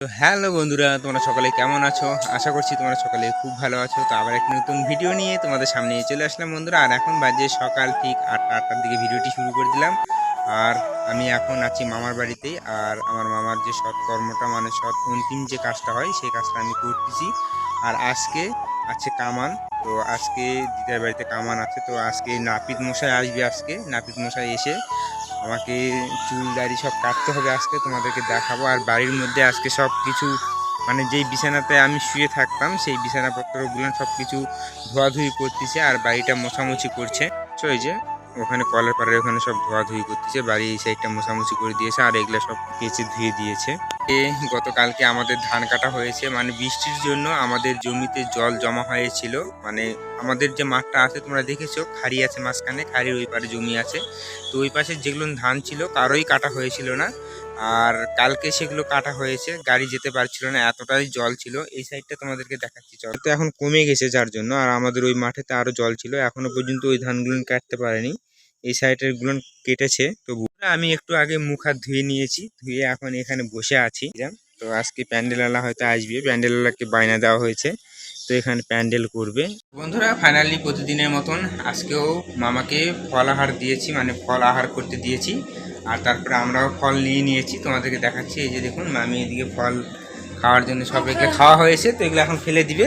তো হ্যালো বন্ধুরা, তোমরা সকলে কেমন আছো? আশা করছি তোমরা সকলে খুব ভালো আছো। তো আবার একটা নতুন ভিডিও নিয়ে তোমাদের সামনে চলে আসলাম বন্ধুরা। আর এখন বাজে সকাল ঠিক 8টার দিকে ভিডিওটি শুরু করে দিলাম। আর আমি এখন আছি মামার বাড়িতেই। আর আমার মামার যে সৎকর্মটা মানে সৎ অন্তিম যে কাজটা হয় সেই কাজটা আমি করতেছি। আর আজকে আছে কামান। তো আজকে দিদার বাড়িতে কামান আছে। তো আজকে নাপিত মশাই আসবে। আজকে নাপিত মশাই এসে আমাকে চুল দাড়ি সব কাটতে হবে। আজকে তোমাদেরকে দেখাবো। আর বাড়ির মধ্যে আজকে সব কিছু মানে যেই বিছানাতে আমি শুয়ে থাকতাম সেই বিছানাপত্রগুলো সব কিছু ধোয়াধুয়ি করতেছে আর বাড়িটা মোছামুছি করছে। তো এই যে ওখানে কলের পাড়ের ওখানে সব ধোয়াধুয়ি করতেছে, বাড়ি এই সাইডটা মোছামুছি করে দিয়েছে আর এগুলো সব কেচে ধুয়ে দিয়েছে। গতকালকে আমাদের ধান কাটা হয়েছে, মানে বৃষ্টির জন্য আমাদের জমিতে জল জমা হয়েছিল। মানে আমাদের যে মাঠটা আছে তোমরা দেখেছো, খাড়ি আছে মাঝখানে, খাড়ির ওই পারে জমি আছে। তো ওই পাশে যেগুলো ধান ছিল কারোই কাটা হয়েছিল না। আর কালকে সেগুলো কাটা হয়েছে, গাড়ি যেতে পারছিল না, এতটাই জল ছিল। এই সাইডটা তোমাদেরকে দেখাচ্ছি, জল তো এখন কমে গেছে যার জন্য। আর আমাদের ওই মাঠেতে আরো জল ছিল, এখনো পর্যন্ত ওই ধানগুলো কাটতে পারেনি। এই সাইডের গুলো কেটেছে। তো আমি একটু আগে মুখ হাত ধুয়ে নিয়েছি, ধুয়ে এখন এখানে বসে আছি। তো আজকে প্যান্ডেলওয়ালা হয়তো আসবে, প্যান্ডেলওয়ালাকে বায়না দেওয়া হয়েছে, তো এখানে প্যান্ডেল করবে। বন্ধুরা ফাইনালি প্রতিদিনের মতন আজকেও মামাকে ফল আহার দিয়েছি, মানে ফল আহার করতে দিয়েছি। আর তারপরে আমরাও ফল নিয়ে নিয়েছি, তোমাদেরকে দেখাচ্ছি। এই যে দেখুন, মামি এদিকে ফল খাওয়ার জন্য সব এগুলো খাওয়া হয়েছে, তো এগুলো এখন ফেলে দিবে।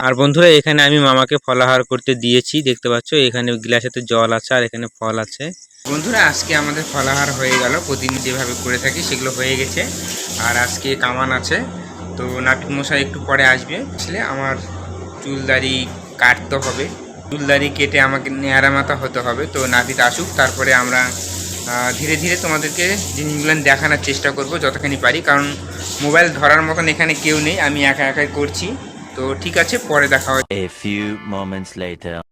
আর বন্ধুরা এখানে আমি মামাকে ফল আহার করতে দিয়েছি, দেখতে পাচ্ছ এখানে গ্লাসেতে জল আছে আর এখানে ফল আছে। বন্ধুরা আজকে আমাদের ফলাহার হয়ে গেল, প্রতিদিন যেভাবে করে থাকি সেগুলো হয়ে গেছে। আর আজকে কামান আছে। তো নাপিত মশাই একটু পরে আসবে, আসলে আমার চুল দাড়ি কাটতে হবে, চুল দাড়ি কেটে আমাকে নেয়ারা মাথা হতে হবে। তো নাপিত আসুক, তারপরে আমরা ধীরে ধীরে তোমাদেরকে জিনিসগুলো দেখানোর চেষ্টা করব যতখানি পারি, কারণ মোবাইল ধরার মতন এখানে কেউ নেই, আমি একা একাই করছি। তো ঠিক আছে, পরে দেখা হয়।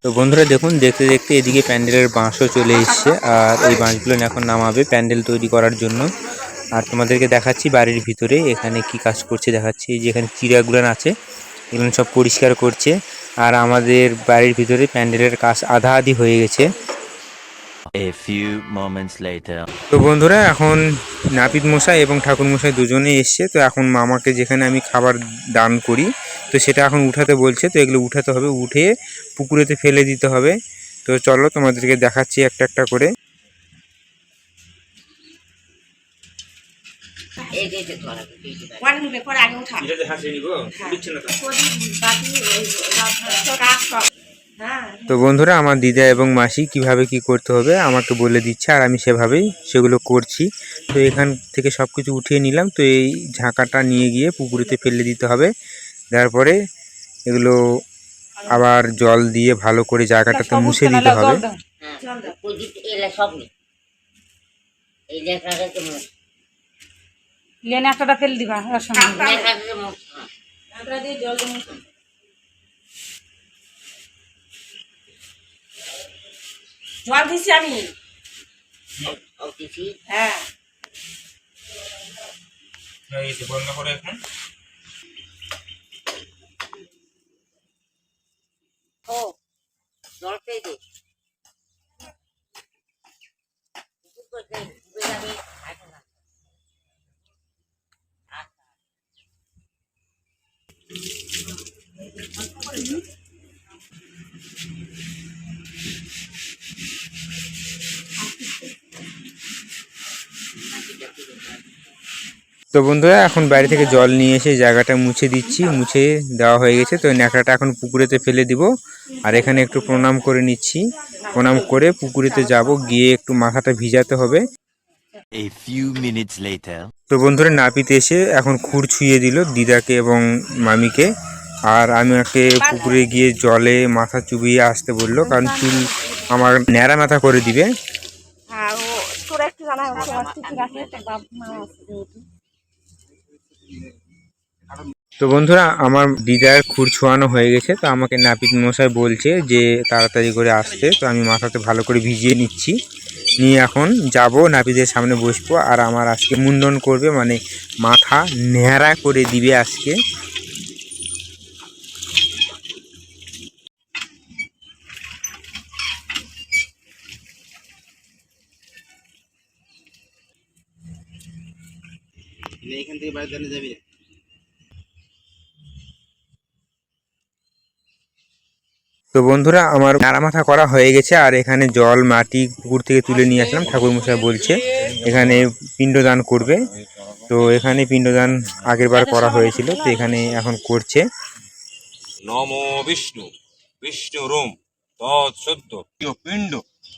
তো বন্ধুরা দেখুন, দেখতে দেখতে এদিকে প্যান্ডেলের বাঁশও চলে এসছে। আর এই বাঁশগুলো এখন নামাবে প্যান্ডেল তৈরি করার জন্য। আর তোমাদেরকে দেখাচ্ছি বাড়ির ভিতরে এখানে কি কাজ করছে দেখাচ্ছি। যে এখানে চিড়াগুলো আছে এগুলো সব পরিষ্কার করছে। আর আমাদের বাড়ির ভিতরে প্যান্ডেলের কাজ আধা আধি হয়ে গেছে। তো বন্ধুরা এখন নাপিত মশাই এবং ঠাকুর মশাই দুজনেই এসছে। তো এখন মামাকে যেখানে আমি খাবার দান করি তো সেটা এখন উঠাতে বলছে। তো এগুলো উঠাতে হবে, উঠে পুকুরেতে ফেলে দিতে হবে। তো চলো তোমাদেরকে দেখাচ্ছি একটা একটা করে। তো বন্ধুরা আমার দিদা এবং মাসি কিভাবে কি করতে হবে আমাকে বলে দিচ্ছে, আর আমি সেভাবেই সেগুলো করছি। তো এখান থেকে সব কিছু উঠিয়ে নিলাম। তো এই ঝাঁকাটা নিয়ে গিয়ে পুকুরেতে ফেলে দিতে হবে। তারপরে এগুলো আবার জল দিয়ে ভালো করে জায়গাটাতে মুছে দিতে হবে। ফেল দিবা জল দিছি আমি। হ্যাঁ বন্ধ করে এখন। ও জল পেয়ে দে তো বন্ধুরা এখন বাইরে থেকে জল নিয়ে এসে জায়গাটা মুছে দিচ্ছি, মুছে দেওয়া হয়ে গেছে। তো ন্যাকড়াটা এখন পুকুরেতে ফেলে দিব। আর এখানে একটু প্রণাম করে নিচ্ছি, প্রণাম করে পুকুরেতে যাব, গিয়ে একটু মাথাটা ভিজাতে হবে। তো বন্ধুরা নাপিত এসে এখন খুর ছুঁয়ে দিল দিদাকে এবং মামিকে। আর আমি ওকে পুকুরে গিয়ে জলে মাথা চুবিয়ে আসতে বললো, কারণ চুল আমার ন্যাড়া মাথা করে দিবে। তো বন্ধুরা আমার দিদার খুর ছোঁয়ানো হয়ে গেছে। তো আমাকে নাপিত মশাই বলছে যে তাড়াতাড়ি করে আসতে। তো আমি মাথাতে ভালো করে ভিজিয়ে নিচ্ছি, নিয়ে এখন যাব নাপিতের সামনে বসবো। আর আমার আজকে মুন্ডন করবে, মানে মাথা ন্যাড়া করে দিবে আজকে। এখান থেকে বাড়ি জানে যাবি তো বন্ধুরা আমার নাড়ামাথা করা হয়ে গেছে, আর এখানে জল মাটি পুকুর থেকে তুলে নিয়ে আসলাম। ঠাকুরমশাই বলছে এখানে পিণ্ডদান করবে, তো এখানে পিণ্ডদান আগের বার করা হয়েছিল, তো এখানে এখন করছে। নমো বিষ্ণু বিষ্ণুরোম তৎসদ্য পিণ্ড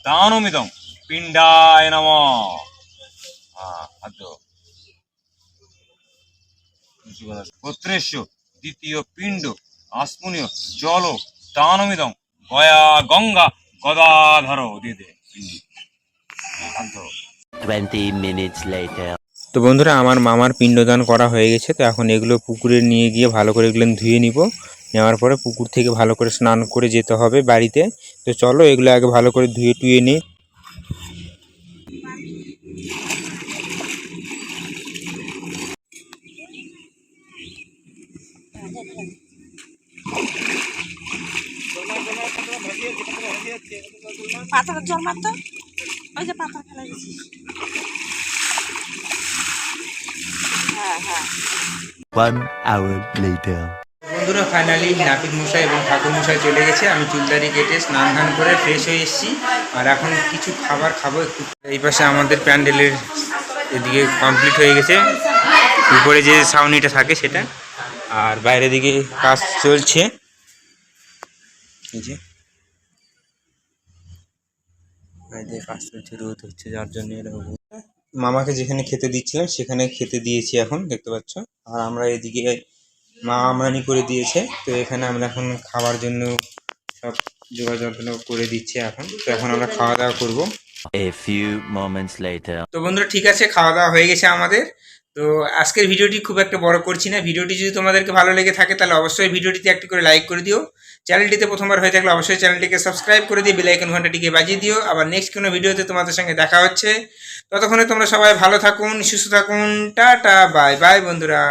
দানমিদং পিণ্ডায় নমঃ। গোত্রেশ্য দ্বিতীয় পিণ্ড আসমনীয় জল দানমিদং গয়া গঙ্গা গদাধর দিদে 20 minutes later. তো বন্ধুরা আমার মামার পিণ্ডদান করা হয়ে গেছে, তো এখন এগুলো পুকুরে নিয়ে গিয়ে ভালো করে এগুলো ধুয়ে নিব। নেওয়ার পরে পুকুর থেকে ভালো করে স্নান করে যেতে হবে বাড়িতে। তো চলো এগুলো আগে ভালো করে ধুয়ে টুয়ে নিই। পাথরের জল মারতো, ওই যে পাথর ফেলে গেছি। হ্যাঁ হ্যাঁ 1 hour later. বন্ধুরা ফাইনালি নাপিত মশাই এবং ঠাকুর মশাই চলে গেছে। আমি চুলদারি কেটে স্নান ধান করে ফ্রেশ হয়ে এসেছি, আর এখন কিছু খাবার খাবো একটু। এই পাশে আমাদের প্যান্ডেলের এদিকে কমপ্লিট হয়ে গেছে, উপরে যে ছাউনিটা থাকে সেটা, আর বাইরের দিকে কাজ চলছে। এই যে বাইরে কাজ চলছে, রোদ হচ্ছে যার জন্য এরকম। মামাকে যেখানে খেতে দিচ্ছিলাম সেখানে খেতে দিয়েছি এখন, দেখতে পাচ্ছ। আর আমরা এদিকে মা আমরানি করে দিয়েছে, তো এখানে আমরা এখন খাওয়ার জন্য সব জোগাড় যন্ত্র করে দিচ্ছে এখন। তো এখন আমরা খাওয়া দাওয়া করবো। A few moments later. তো বন্ধুরা ঠিক আছে, খাওয়া দাওয়া হয়ে গেছে আমাদের। তো আজকের ভিডিওটি খুব একটা বড় করছি না। ভিডিওটি যদি তোমাদেরকে ভালো লেগে থাকে তাহলে অবশ্যই ভিডিওটিতে একটি করে লাইক করে দিও। চ্যানেলটিতে প্রথমবার হয়ে থাকলে অবশ্যই চ্যানেলটিকে সাবস্ক্রাইব করে দিয়ে বেল আইকন ঘন্টাটিকে বাজিয়ে দিও। আবার নেক্সট কোনো ভিডিওতে তোমাদের সঙ্গে দেখা হচ্ছে। ততক্ষণে তোমরা সবাই ভালো থাকুন, সুস্থ থাকুন। টাটা, বাই বাই বন্ধুরা।